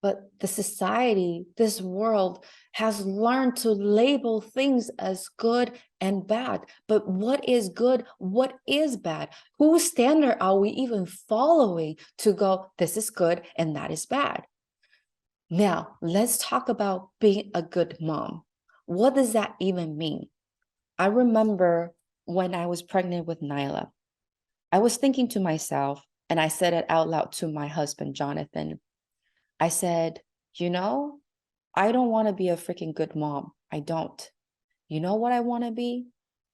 But the society, this world has learned to label things as good and bad. But what is good? What is bad? Whose standard are we even following to go, this is good and that is bad? Now, let's talk about being a good mom. What does that even mean? I remember when I was pregnant with Nyla, I was thinking to myself, and I said it out loud to my husband, Jonathan. I said, you know, I don't want to be a freaking good mom. I don't. You know what I want to be?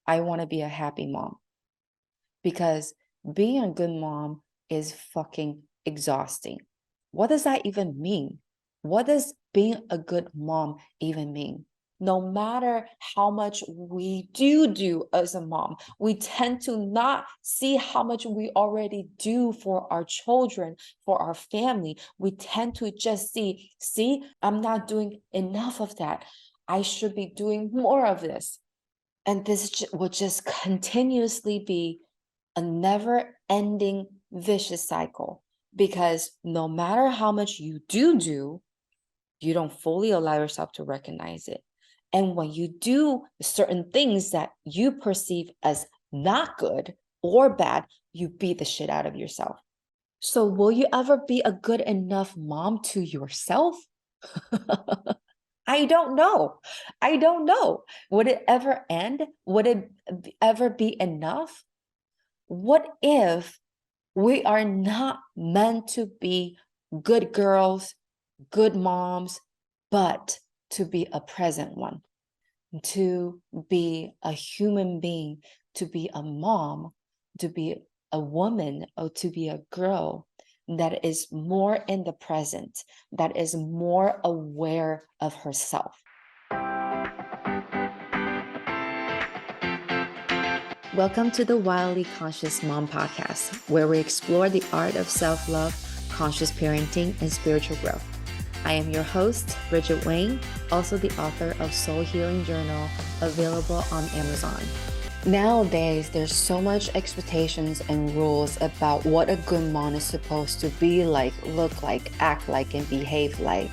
I want to be a happy mom because being a good mom is fucking exhausting. What does that even mean? What does being a good mom even mean? No matter how much we do as a mom, we tend to not see how much we already do for our children, for our family. We tend to just see, I'm not doing enough of that. I should be doing more of this. And this will just continuously be a never ending vicious cycle because no matter how much you do, you don't fully allow yourself to recognize it. And when you do certain things that you perceive as not good or bad, you beat the shit out of yourself. So, will you ever be a good enough mom to yourself? I don't know. I don't know. Would it ever end? Would it ever be enough? What if we are not meant to be good girls, good moms, but to be a present one, to be a human being, to be a mom, to be a woman, or to be a girl that is more in the present, that is more aware of herself. Welcome to the Wildly Conscious Mom Podcast, where we explore the art of self-love, conscious parenting, and spiritual growth. I am your host, Bridget Wayne, also the author of Soul Healing Journal, available on Amazon. Nowadays, there's so much expectations and rules about what a good mom is supposed to be like, look like, act like, and behave like.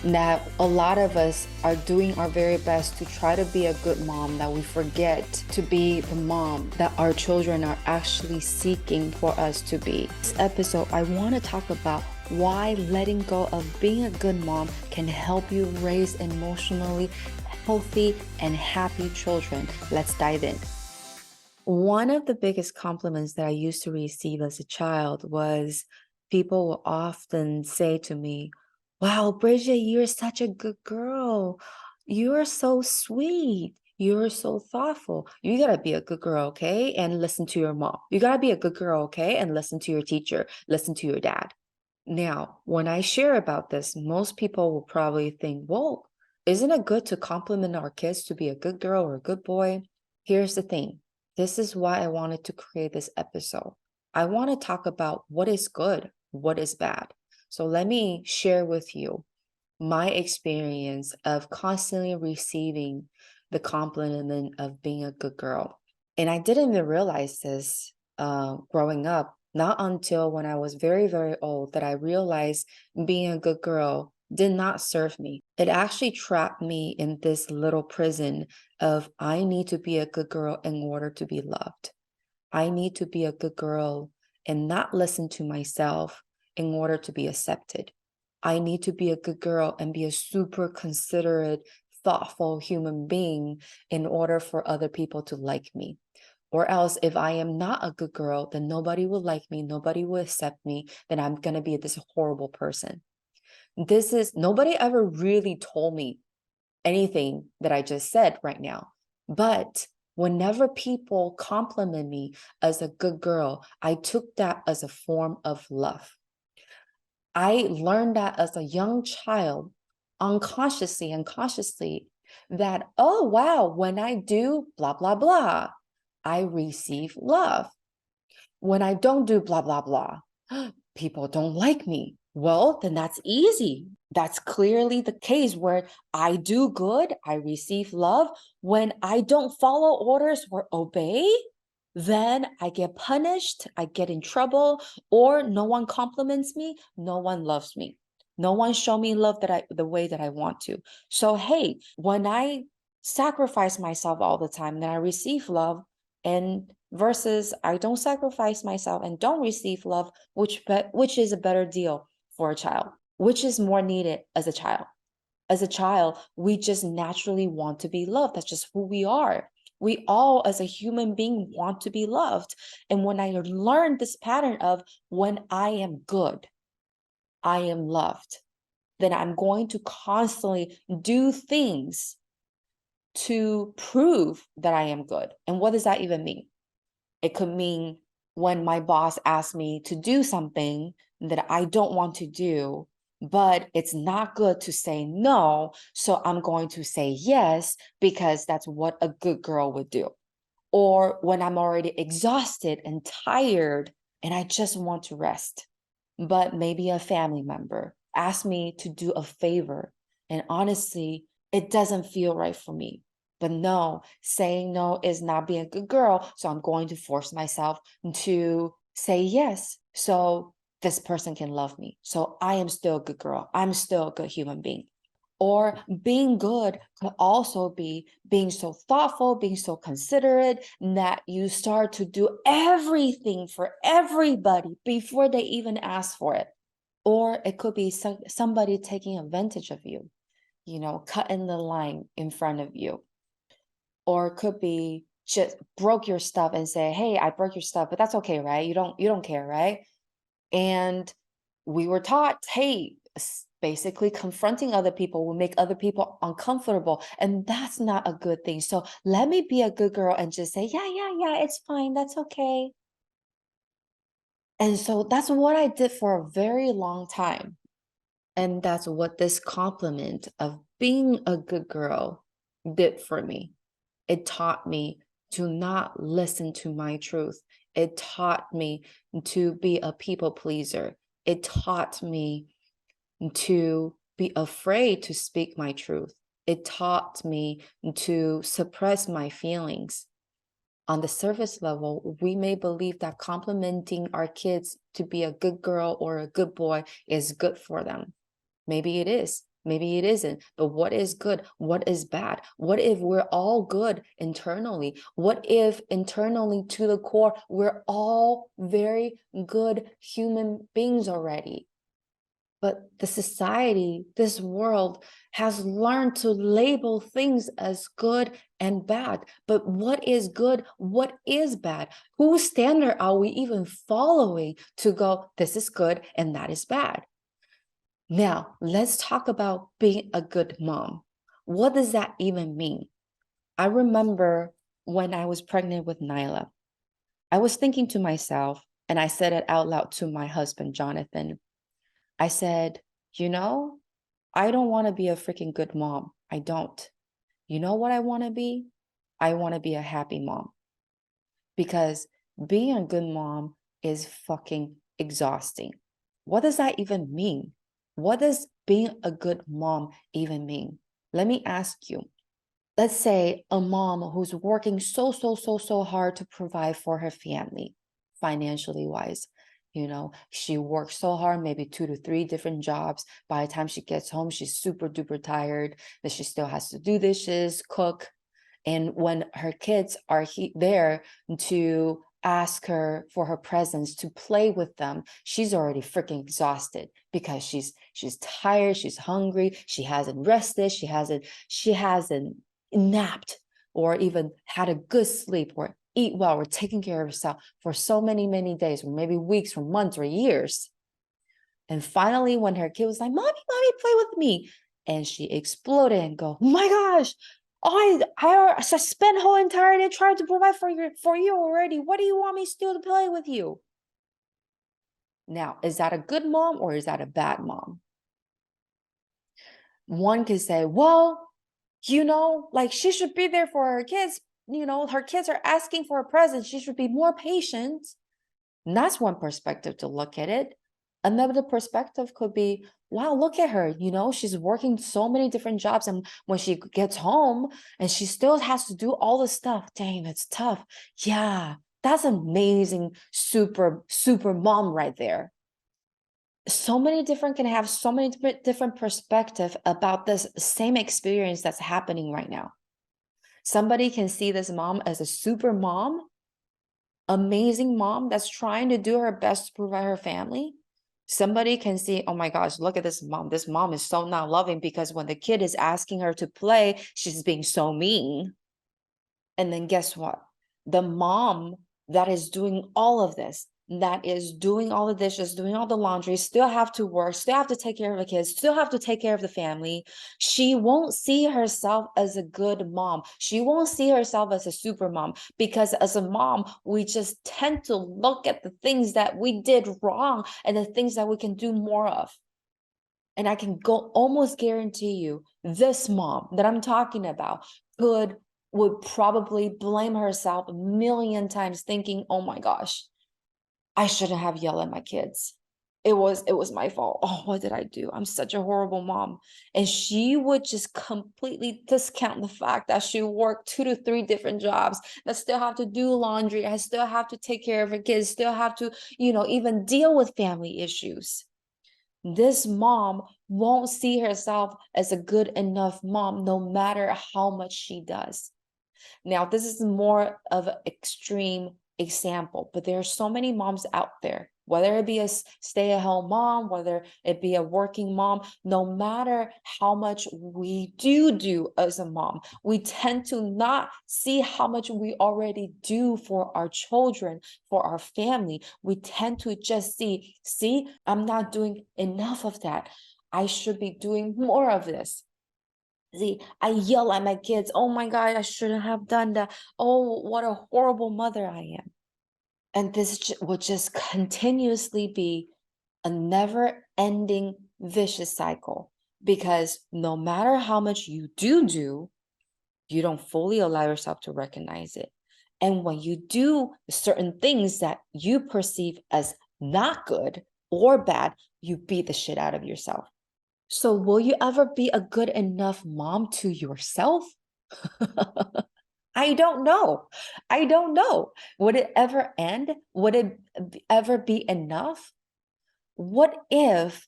That a lot of us are doing our very best to try to be a good mom, that we forget to be the mom that our children are actually seeking for us to be. This episode, I want to talk about why letting go of being a good mom can help you raise emotionally healthy and happy children. Let's dive in. One of the biggest compliments that I used to receive as a child was people will often say to me, wow, Bridget, you're such a good girl. You're so sweet. You're so thoughtful. You got to be a good girl, okay? And listen to your mom. You got to be a good girl, okay? And listen to your teacher. Listen to your dad. Now, when I share about this, most people will probably think, well, isn't it good to compliment our kids to be a good girl or a good boy? Here's the thing. This is why I wanted to create this episode. I want to talk about what is good, what is bad. So let me share with you my experience of constantly receiving the compliment of being a good girl. And I didn't even realize this growing up, not until when I was very, very old that I realized being a good girl did not serve me. It actually trapped me in this little prison of I need to be a good girl in order to be loved. I need to be a good girl and not listen to myself in order to be accepted. I need to be a good girl and be a super considerate, thoughtful human being in order for other people to like me. Or else, if I am not a good girl, then nobody will like me, nobody will accept me, then I'm going to be this horrible person. Nobody ever really told me anything that I just said right now. But whenever people compliment me as a good girl, I took that as a form of love. I learned that as a young child, unconsciously and consciously, that, oh, wow, when I do blah, blah, blah, I receive love. When I don't do blah, blah, blah, people don't like me. Well, then that's easy. That's clearly the case where I do good, I receive love. When I don't follow orders or obey, then I get punished, I get in trouble, or no one compliments me, no one loves me. No one show me love the way that I want to. So hey, when I sacrifice myself all the time, then I receive love, and versus I don't sacrifice myself and don't receive love, which is a better deal for a child, which is more needed as a child. As a child, we just naturally want to be loved. That's just who we are. We all, as a human being, want to be loved. And when I learned this pattern of when I am good, I am loved, then I'm going to constantly do things to prove that I am good. And what does that even mean? It could mean when my boss asks me to do something that I don't want to do, but it's not good to say no. So I'm going to say yes because that's what a good girl would do. Or when I'm already exhausted and tired and I just want to rest, but maybe a family member asked me to do a favor. And honestly, it doesn't feel right for me. But no, saying no is not being a good girl. So I'm going to force myself to say yes. So this person can love me. So I am still a good girl. I'm still a good human being. Or being good could also be being so thoughtful, being so considerate that you start to do everything for everybody before they even ask for it. Or it could be somebody taking advantage of you, cutting the line in front of you. Or it could be just broke your stuff and say, hey, I broke your stuff, but that's okay, right? You don't care, right? And we were taught, hey, basically confronting other people will make other people uncomfortable. And that's not a good thing. So let me be a good girl and just say, yeah, it's fine. That's okay. And so that's what I did for a very long time. And that's what this compliment of being a good girl did for me. It taught me to not listen to my truth. It taught me to be a people pleaser. It taught me to be afraid to speak my truth. It taught me to suppress my feelings. On the surface level, we may believe that complimenting our kids to be a good girl or a good boy is good for them. Maybe it is. Maybe it isn't. But what is good? What is bad? What if we're all good internally? What if internally to the core, we're all very good human beings already? But the society, this world has learned to label things as good and bad. But what is good? What is bad? Whose standard are we even following to go, this is good and that is bad? Now, let's talk about being a good mom. What does that even mean? I remember when I was pregnant with Nyla, I was thinking to myself, and I said it out loud to my husband, Jonathan. I said, I don't want to be a freaking good mom. I don't. You know what I want to be? I want to be a happy mom. Because being a good mom is fucking exhausting. What does that even mean? What does being a good mom even mean? Let me ask you. Let's say a mom who's working so hard to provide for her family, financially wise. She works so hard, maybe 2 to 3 different jobs. By the time she gets home, she's super duper tired, that she still has to do dishes, cook. And when her kids are there to ask her for her presence, to play with them, she's already freaking exhausted because she's tired, she's hungry, she hasn't rested, she hasn't napped or even had a good sleep or eat well or taken care of herself for so many days, or maybe weeks or months or years. And finally, when her kid was like, mommy, play with me, and she exploded and go, oh my gosh, I spent whole entire day trying to provide for you already. What do you want me still to play with you? Now, is that a good mom or is that a bad mom? One can say, well, she should be there for her kids. Her kids are asking for a present. She should be more patient. And that's one perspective to look at it. Another perspective could be, wow, look at her. She's working so many different jobs. And when she gets home and she still has to do all the stuff, dang, it's tough. Yeah, that's amazing. Super mom right there. so many different can have so many different perspective about this same experience that's happening right now. Somebody can see this mom as a super mom, amazing mom that's trying to do her best to provide her family. Somebody can see, oh my gosh, look at this mom. This mom is so not loving because when the kid is asking her to play, she's being so mean. And then guess what? The mom that is doing all of this, that is doing all the dishes, doing all the laundry, still have to work, still have to take care of the kids, still have to take care of the family. She won't see herself as a good mom. She won't see herself as a super mom because as a mom, we just tend to look at the things that we did wrong and the things that we can do more of. And I can go almost guarantee you this mom that I'm talking about would probably blame herself a million times thinking, oh my gosh, I shouldn't have yelled at my kids. It was my fault. Oh, what did I do? I'm such a horrible mom. And she would just completely discount the fact that she worked 2 to 3 different jobs, that still have to do laundry, I still have to take care of her kids, still have to, even deal with family issues. This mom won't see herself as a good enough mom no matter how much she does. Now, this is more of an extreme example, but there are so many moms out there, whether it be a stay-at-home mom, whether it be a working mom, no matter how much we do as a mom, we tend to not see how much we already do for our children, for our family. We tend to just see, I'm not doing enough of that. I should be doing more of this. See, I yell at my kids, oh my God, I shouldn't have done that. Oh, what a horrible mother I am. And this will just continuously be a never ending vicious cycle because no matter how much you do, you don't fully allow yourself to recognize it. And when you do certain things that you perceive as not good or bad, you beat the shit out of yourself. So will you ever be a good enough mom to yourself? I don't know. I don't know. Would it ever end? Would it ever be enough? What if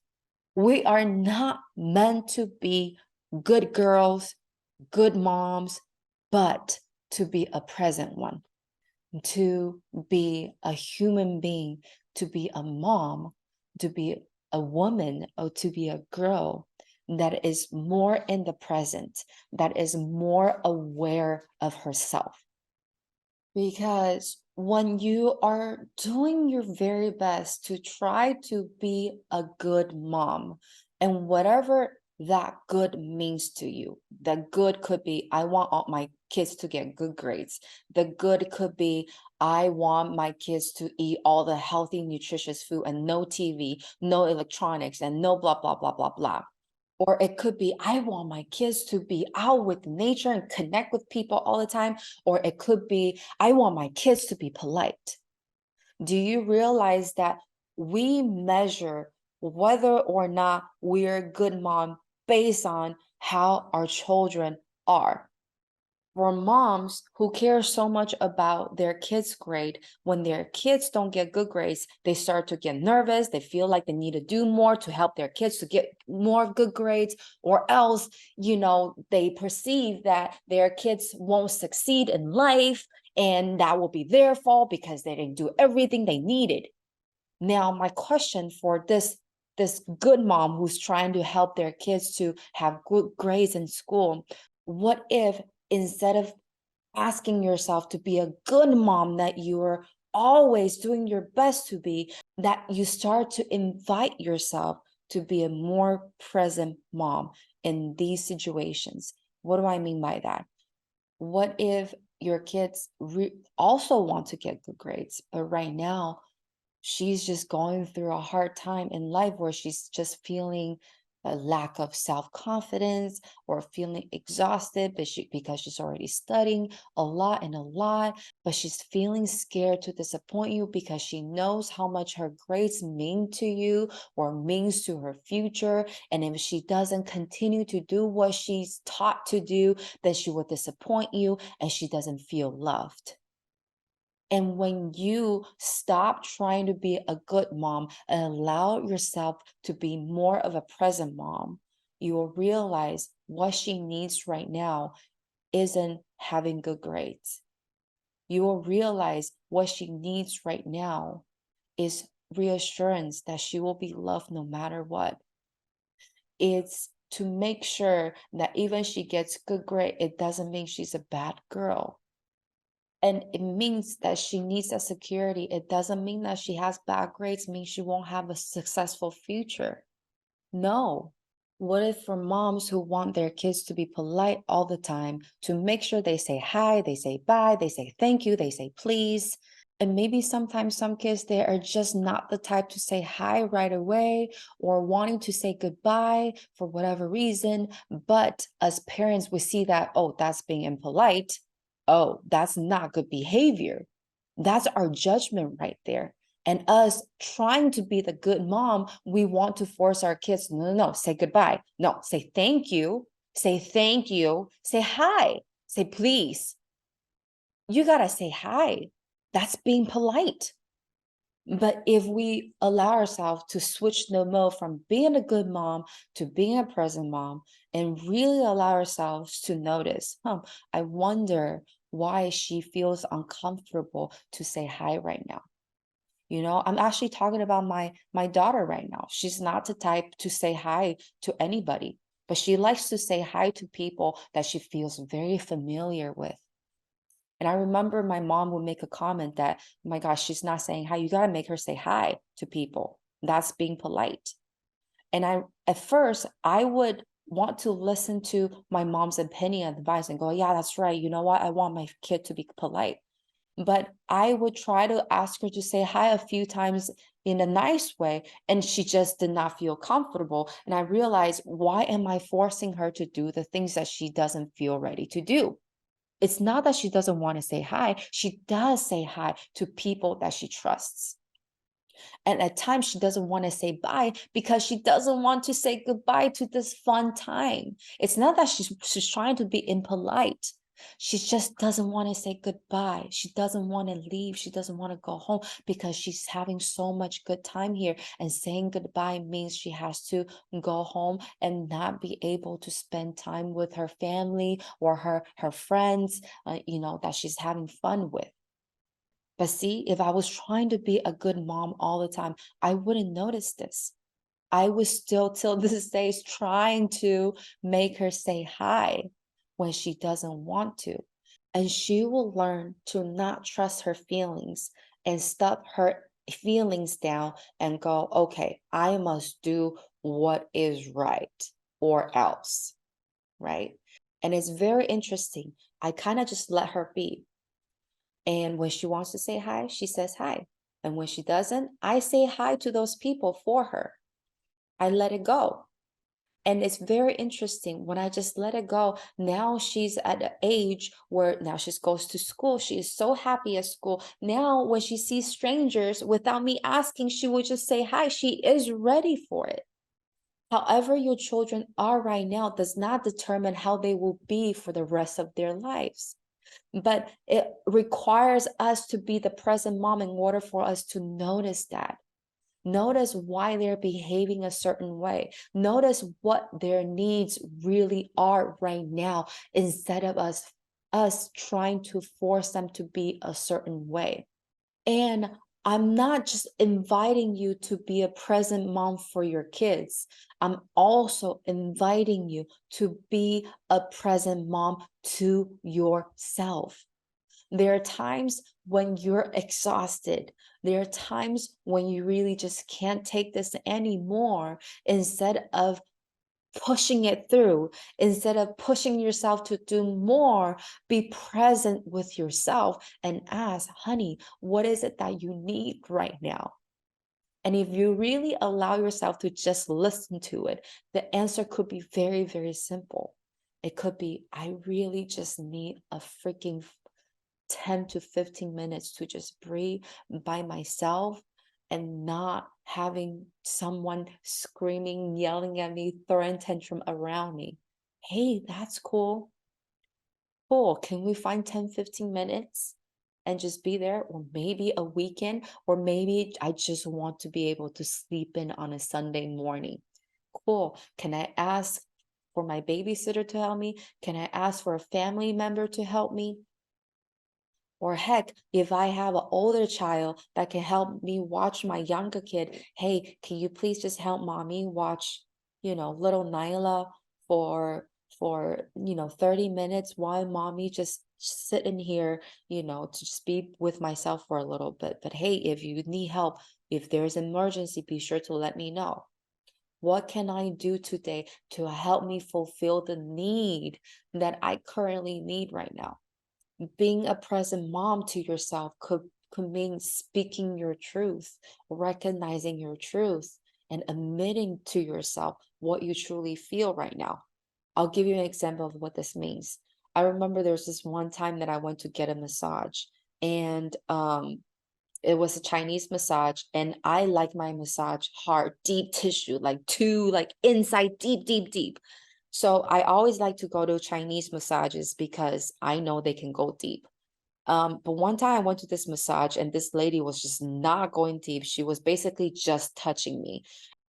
we are not meant to be good girls, good moms, but to be a present one, to be a human being, to be a mom, to be a woman, or to be a girl that is more in the present, that is more aware of herself? Because when you are doing your very best to try to be a good mom, and whatever that good means to you, the good could be, I want all my kids to get good grades. The good could be, I want my kids to eat all the healthy, nutritious food and no TV, no electronics, and no blah, blah, blah, blah, blah. Or it could be, I want my kids to be out with nature and connect with people all the time. Or it could be, I want my kids to be polite. Do you realize that we measure whether or not we're a good mom based on how our children are? For moms who care so much about their kids' grade, when their kids don't get good grades, they start to get nervous. They feel like they need to do more to help their kids to get more good grades, or else, they perceive that their kids won't succeed in life and that will be their fault because they didn't do everything they needed. Now, my question for this good mom who's trying to help their kids to have good grades in school, what if instead of asking yourself to be a good mom that you are always doing your best to be, that you start to invite yourself to be a more present mom in these situations? What do I mean by that? What if your kids also want to get good grades, but right now she's just going through a hard time in life where she's just feeling a lack of self-confidence or feeling exhausted, because she's already studying a lot, but she's feeling scared to disappoint you because she knows how much her grades mean to you or means to her future. And if she doesn't continue to do what she's taught to do, then she will disappoint you and she doesn't feel loved. And when you stop trying to be a good mom and allow yourself to be more of a present mom, you will realize what she needs right now isn't having good grades. You will realize what she needs right now is reassurance that she will be loved no matter what. It's to make sure that even she gets good grade, it doesn't mean she's a bad girl. And it means that she needs that security. It doesn't mean that she has bad grades, means she won't have a successful future. No. What if for moms who want their kids to be polite all the time, to make sure they say hi, they say bye, they say thank you, they say please. And maybe sometimes some kids, they are just not the type to say hi right away or wanting to say goodbye for whatever reason. But as parents, we see that, oh, that's being impolite. Oh, that's not good behavior. That's our judgment right there. And us trying to be the good mom, we want to force our kids, no, no, no, say goodbye. No, say thank you. Say thank you. Say hi. Say please. You got to say hi. That's being polite. But if we allow ourselves to switch the mode from being a good mom to being a present mom and really allow ourselves to notice, I wonder why she feels uncomfortable to say hi right now. You know, I'm actually talking about my daughter right now. She's not the type to say hi to anybody, but she likes to say hi to people that she feels very familiar with. And I remember my mom would make a comment that, oh my gosh, she's not saying hi. You got to make her say hi to people. That's being polite. And at first, I would want to listen to my mom's opinion and advice and go, yeah, that's right. You know what? I want my kid to be polite. But I would try to ask her to say hi a few times in a nice way, and she just did not feel comfortable. And I realized, why am I forcing her to do the things that she doesn't feel ready to do? It's not that she doesn't want to say hi. She does say hi to people that she trusts. And at times she doesn't want to say bye because she doesn't want to say goodbye to this fun time. It's not that she's trying to be impolite. She just doesn't want to say goodbye. She doesn't want to leave. She doesn't want to go home because she's having so much good time here. And saying goodbye means she has to go home and not be able to spend time with her family or her friends, that she's having fun with. But see, if I was trying to be a good mom all the time, I wouldn't notice this. I was still till this day trying to make her say hi when she doesn't want to. And she will learn to not trust her feelings and stuff her feelings down and go, okay, I must do what is right or else, right? And it's very interesting. I kind of just let her be. And when she wants to say hi, she says hi. And when she doesn't, I say hi to those people for her. I let it go. And it's very interesting when I just let it go. Now she's at an age where now she goes to school. She is so happy at school. Now, when she sees strangers without me asking, she will just say hi. She is ready for it. However, your children are right now does not determine how they will be for the rest of their lives. But it requires us to be the present mom in order for us to notice that. Notice why they're behaving a certain way. Notice what their needs really are right now instead of us trying to force them to be a certain way. And I'm not just inviting you to be a present mom for your kids. I'm also inviting you to be a present mom to yourself. There are times when you're exhausted. There are times when you really just can't take this anymore. Instead of pushing it through, instead of pushing yourself to do more, be present with yourself and ask, honey, what is it that you need right now? And if you really allow yourself to just listen to it, the answer could be very, very simple. It could be, I really just need a freaking 10 to 15 minutes to just breathe by myself and not having someone screaming, yelling at me, throwing tantrum around me. Hey, that's cool. Cool. Can we find 10, 15 minutes? and just be there, or maybe a weekend, or maybe I just want to be able to sleep in on a Sunday morning. Cool. Can I ask for my babysitter to help me? Can I ask for a family member to help me? Or heck, if I have an older child that can help me watch my younger kid, hey, can you please just help mommy watch, little Nyla for 30 minutes while mommy just sit in here, to just be with myself for a little bit. But hey, if you need help, if there's an emergency, be sure to let me know. What can I do today to help me fulfill the need that I currently need right now? Being a present mom to yourself could mean speaking your truth, recognizing your truth, and admitting to yourself what you truly feel right now. I'll give you an example of what this means. I remember there was this one time that I went to get a massage, and it was a Chinese massage, and I like my massage hard, deep tissue, like too, like inside, deep, deep, deep. So I always like to go to Chinese massages because I know they can go deep. But one time I went to this massage and this lady was just not going deep. She was basically just touching me,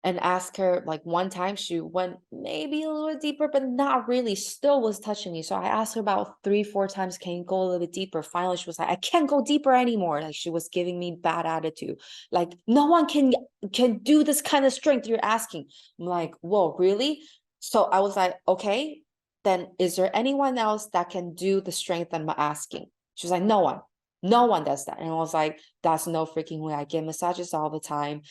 and asked her, like, one time she went maybe a little deeper, but not really, still was touching me. So I asked her about 3, 4 times, can you go a little bit deeper? Finally, she was like, I can't go deeper anymore. Like, she was giving me bad attitude. Like, no one can do this kind of strength you're asking. I'm like, whoa, really? So I was like, okay, then is there anyone else that can do the strength I'm asking? She was like, no one. No one does that. And I was like, that's no freaking way. I get massages all the time.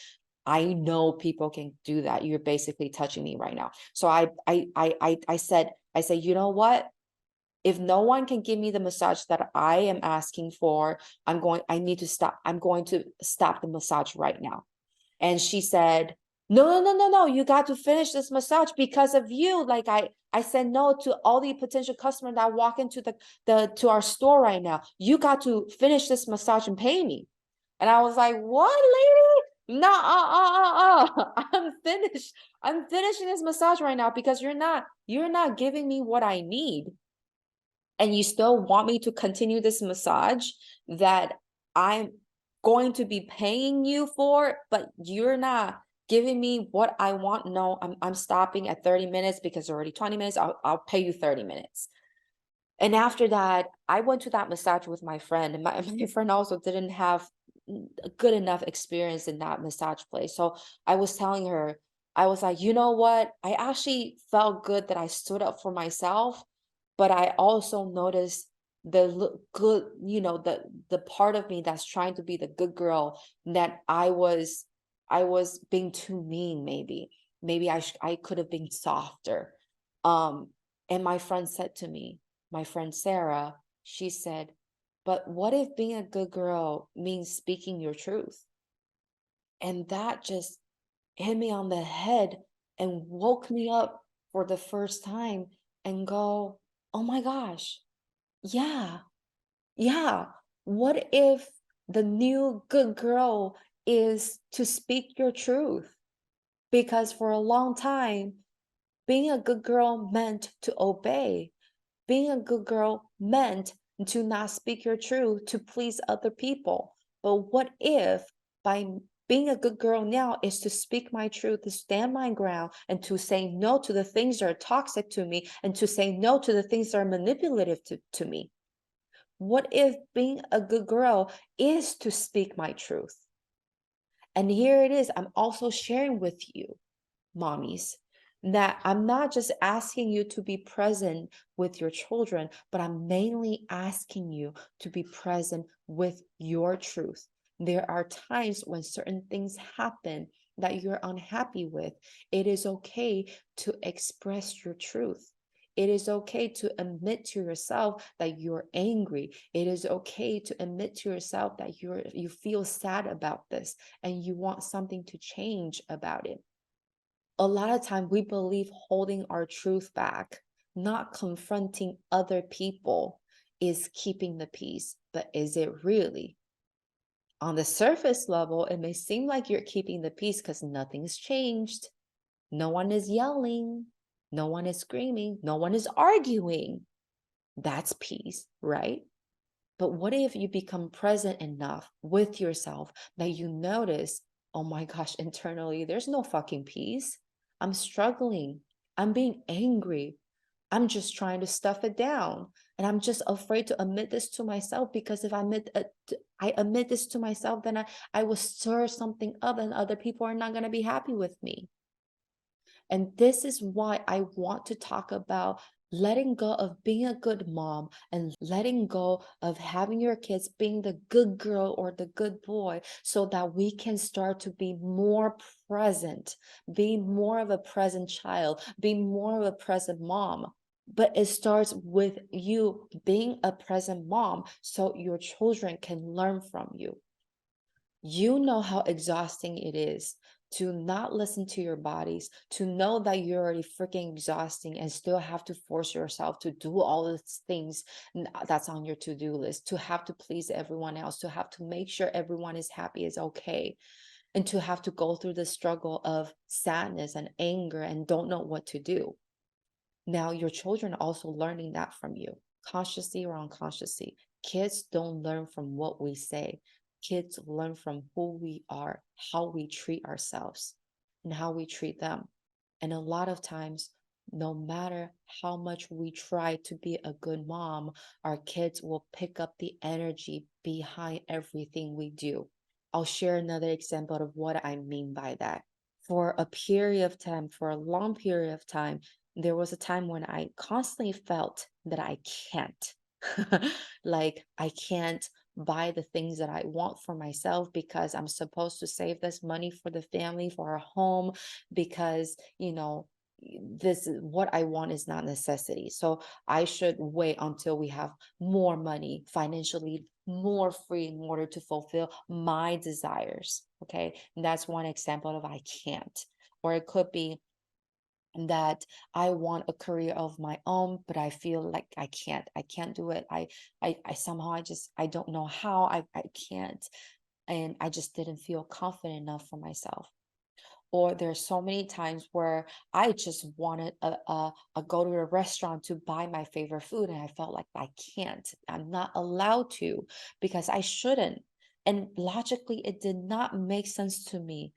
I know people can do that. You're basically touching me right now. So I said, you know what? If no one can give me the massage that I am asking for, I need to stop. I'm going to stop the massage right now. And she said, no, no, no, no, no, you got to finish this massage because of you. Like, I said no to all the potential customers that walk into to our store right now. You got to finish this massage and pay me. And I was like, what, lady? No, I'm finished. I'm finishing this massage right now because you're not giving me what I need. And you still want me to continue this massage that I'm going to be paying you for, but you're not giving me what I want. No, I'm stopping at 30 minutes because already 20 minutes. I'll pay you 30 minutes. And after that, I went to that massage with my friend, and my friend also didn't have a good enough experience in that massage place. So I was telling her, I was like, you know what? I actually felt good that I stood up for myself, but I also noticed good, the part of me that's trying to be the good girl, that I was being too mean, maybe I could have been softer. And my friend said to me, my friend Sarah, she said, but what if being a good girl means speaking your truth? And that just hit me on the head and woke me up for the first time and go, oh my gosh, yeah, yeah. What if the new good girl is to speak your truth? Because for a long time, being a good girl meant to obey. Being a good girl meant to not speak your truth to please other people. But what if by being a good girl now is to speak my truth, to stand my ground, and to say no to the things that are toxic to me, and to say no to the things that are manipulative to me? What if being a good girl is to speak my truth? And here it is. I'm also sharing with you, mommies, that I'm not just asking you to be present with your children, but I'm mainly asking you to be present with your truth. There are times when certain things happen that you're unhappy with. It is okay to express your truth. It is okay to admit to yourself that you're angry. It is okay to admit to yourself that you feel sad about this and you want something to change about it. A lot of time we believe holding our truth back, not confronting other people, is keeping the peace. But is it really? On the surface level, it may seem like you're keeping the peace because nothing's changed. No one is yelling. No one is screaming. No one is arguing. That's peace, right? But what if you become present enough with yourself that you notice, oh my gosh, internally, there's no fucking peace. I'm struggling. I'm being angry. I'm just trying to stuff it down. And I'm just afraid to admit this to myself, because if I admit this to myself, then I will stir something up and other people are not going to be happy with me. And this is why I want to talk about letting go of being a good mom and letting go of having your kids being the good girl or the good boy, so that we can start to be more present, be more of a present child, be more of a present mom. But it starts with you being a present mom so your children can learn from you. You know how exhausting it is to not listen to your bodies, to know that you're already freaking exhausting and still have to force yourself to do all these things that's on your to-do list, to have to please everyone else, to have to make sure everyone is happy, is okay, and to have to go through the struggle of sadness and anger and don't know what to do. Now, your children are also learning that from you, consciously or unconsciously. Kids don't learn from what we say. Kids learn from who we are, how we treat ourselves, and how we treat them. And a lot of times, no matter how much we try to be a good mom, our kids will pick up the energy behind everything we do. I'll share another example of what I mean by that. For a period of time, for a long period of time, there was a time when I constantly felt that I can't. Like, I can't buy the things that I want for myself because I'm supposed to save this money for the family, for our home, because, this is what I want is not necessity. So I should wait until we have more money, financially more free, in order to fulfill my desires. Okay. And that's one example of I can't. Or it could be that I want a career of my own, but I feel like I can't do it. I somehow I don't know how I can't. And I just didn't feel confident enough for myself. Or there's so many times where I just wanted a go to a restaurant to buy my favorite food, and I felt like I can't. I'm not allowed to, because I shouldn't. And logically, it did not make sense to me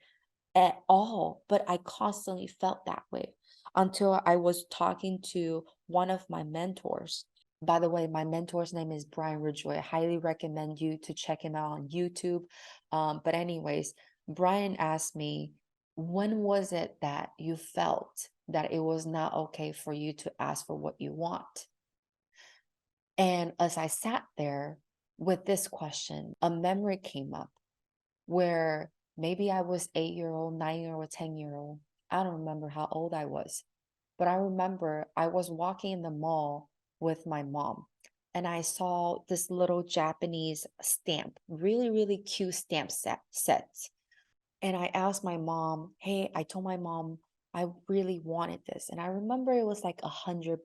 at all, but I constantly felt that way until I was talking to one of my mentors. By the way, my mentor's name is Brian Ridgway. I highly recommend you to check him out on YouTube. But anyways, Brian asked me, when was it that you felt that it was not okay for you to ask for what you want? And as I sat there with this question, a memory came up where maybe I was 8-year old, 9-year old, 10-year old. I don't remember how old I was, but I remember I was walking in the mall with my mom, and I saw this little Japanese stamp, really, really cute stamp set. And I asked my mom, hey, I told my mom I really wanted this. And I remember it was like $100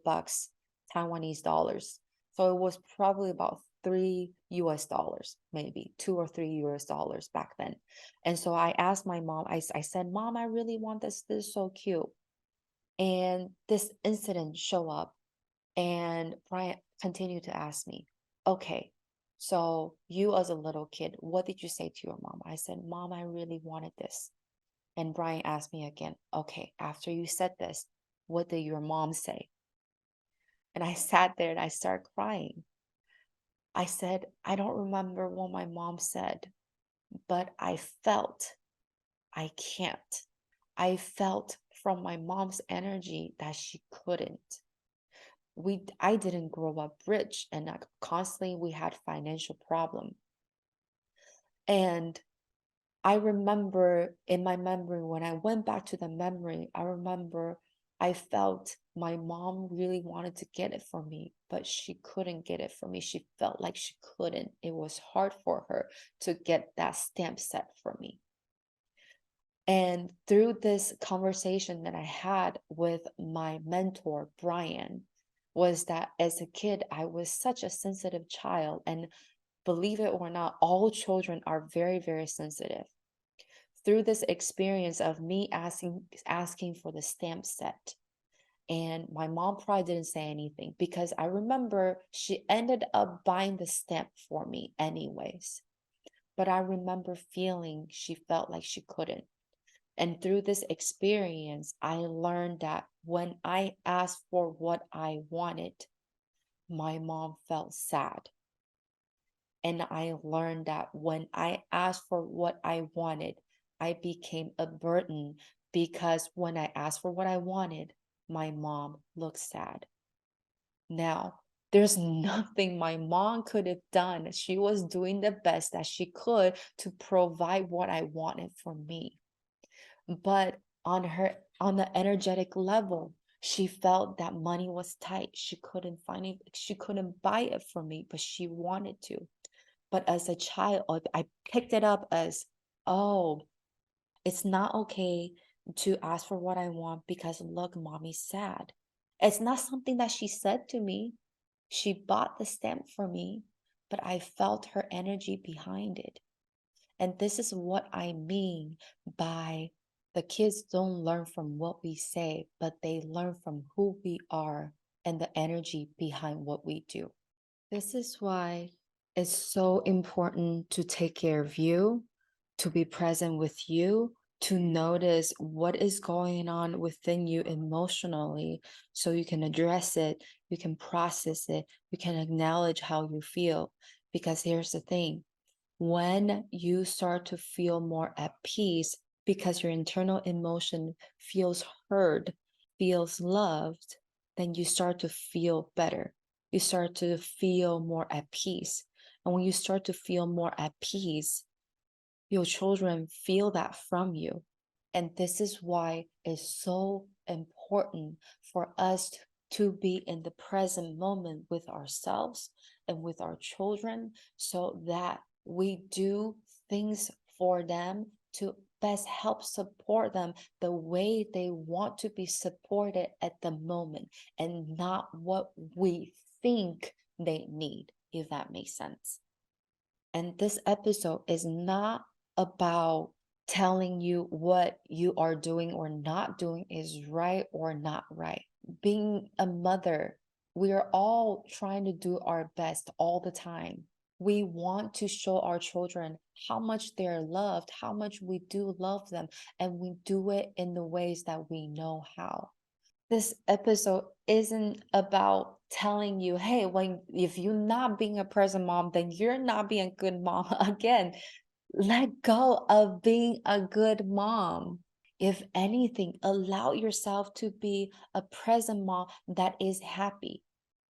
Taiwanese dollars. So it was probably about $3, maybe $2 or $3 back then. And so I asked my mom, I said, Mom, I really want this. This is so cute. And this incident show up, and Brian continued to ask me, okay, so you as a little kid, what did you say to your mom? I said, Mom, I really wanted this. And Brian asked me again, okay, after you said this, what did your mom say? And I sat there and I started crying. I said, I don't remember what my mom said, but I felt I can't. I felt from my mom's energy that she couldn't. I didn't grow up rich, and constantly we had financial problem. And I remember in my memory, when I went back to the memory, I remember I felt my mom really wanted to get it for me, but she couldn't get it for me. She felt like she couldn't. It was hard for her to get that stamp set for me. And through this conversation that I had with my mentor, Brian, was that as a kid, I was such a sensitive child. And believe it or not, all children are very, very sensitive. Through this experience of me asking for the stamp set, And my mom probably didn't say anything because I remember she ended up buying the stamp for me anyways. But I remember feeling she felt like she couldn't. And through this experience, I learned that when I asked for what I wanted, my mom felt sad. And I learned that when I asked for what I wanted, I became a burden because when I asked for what I wanted, my mom looked sad. Now, there's nothing my mom could have done. She was doing the best that she could to provide what I wanted for me. But on the energetic level, she felt that money was tight. She couldn't find it, she couldn't buy it for me, but she wanted to. But as a child, I picked it up as, oh, it's not okay to ask for what I want because look, mommy's sad. It's not something that she said to me. She bought the stamp for me, but I felt her energy behind it. And this is what I mean by the kids don't learn from what we say, but they learn from who we are and the energy behind what we do. This is why it's so important to take care of you, to be present with you, to notice what is going on within you emotionally so you can address it, you can process it, you can acknowledge how you feel. Because here's the thing, when you start to feel more at peace because your internal emotion feels heard, feels loved, then you start to feel better. You start to feel more at peace. And when you start to feel more at peace, your children feel that from you. And this is why it's so important for us to be in the present moment with ourselves and with our children so that we do things for them to best help support them the way they want to be supported at the moment and not what we think they need, if that makes sense. And this episode is not about telling you what you are doing or not doing is right or not right. Being a mother, we are all trying to do our best all the time. We want to show our children how much they're loved, how much we do love them, and we do it in the ways that we know how. This episode isn't about telling you, hey, when if you're not being a present mom, then you're not being a good mom. Again, let go of being a good mom. If anything, allow yourself to be a present mom that is happy.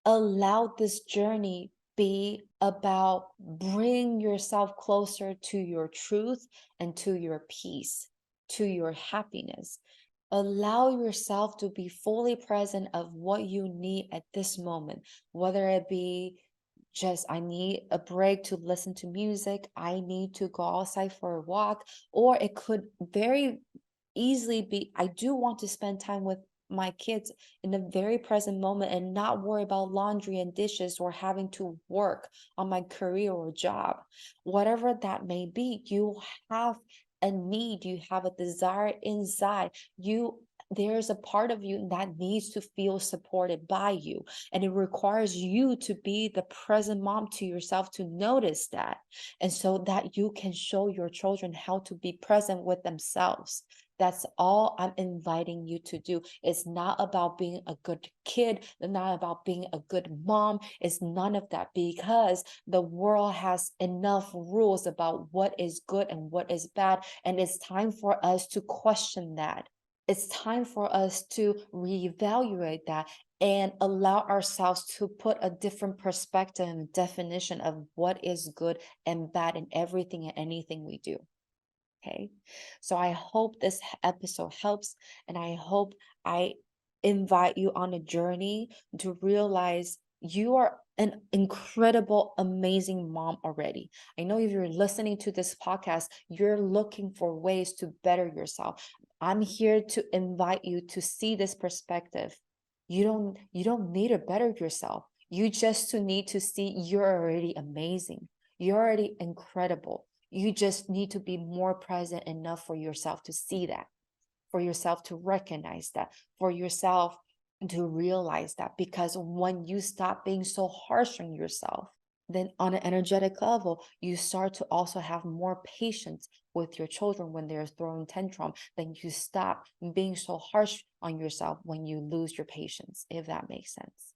Allow this journey be about bringing yourself closer to your truth and to your peace, to your happiness. Allow yourself to be fully present of what you need at this moment, whether it be just I need a break to listen to music, I need to go outside for a walk, or it could very easily be I do want to spend time with my kids in a very present moment and not worry about laundry and dishes or having to work on my career or job. Whatever that may be, you have a need, you have a desire inside. There's a part of you that needs to feel supported by you, and it requires you to be the present mom to yourself to notice that, and so that you can show your children how to be present with themselves. That's all I'm inviting you to do. It's not about being a good kid, it's not about being a good mom. It's none of that, because the world has enough rules about what is good and what is bad. And it's time for us to question that. It's time for us to reevaluate that and allow ourselves to put a different perspective and definition of what is good and bad in everything and anything we do. Okay, so I hope this episode helps, and I hope I invite you on a journey to realize you are an incredible, amazing mom already. I know if you're listening to this podcast, you're looking for ways to better yourself. I'm here to invite you to see this perspective. You don't need to better yourself. You just need to see you're already amazing. You're already incredible. You just need to be more present enough for yourself to see that, for yourself to recognize that, for yourself to realize that, because when you stop being so harsh on yourself, then on an energetic level, you start to also have more patience with your children when they're throwing tantrum. Then you stop being so harsh on yourself when you lose your patience, if that makes sense.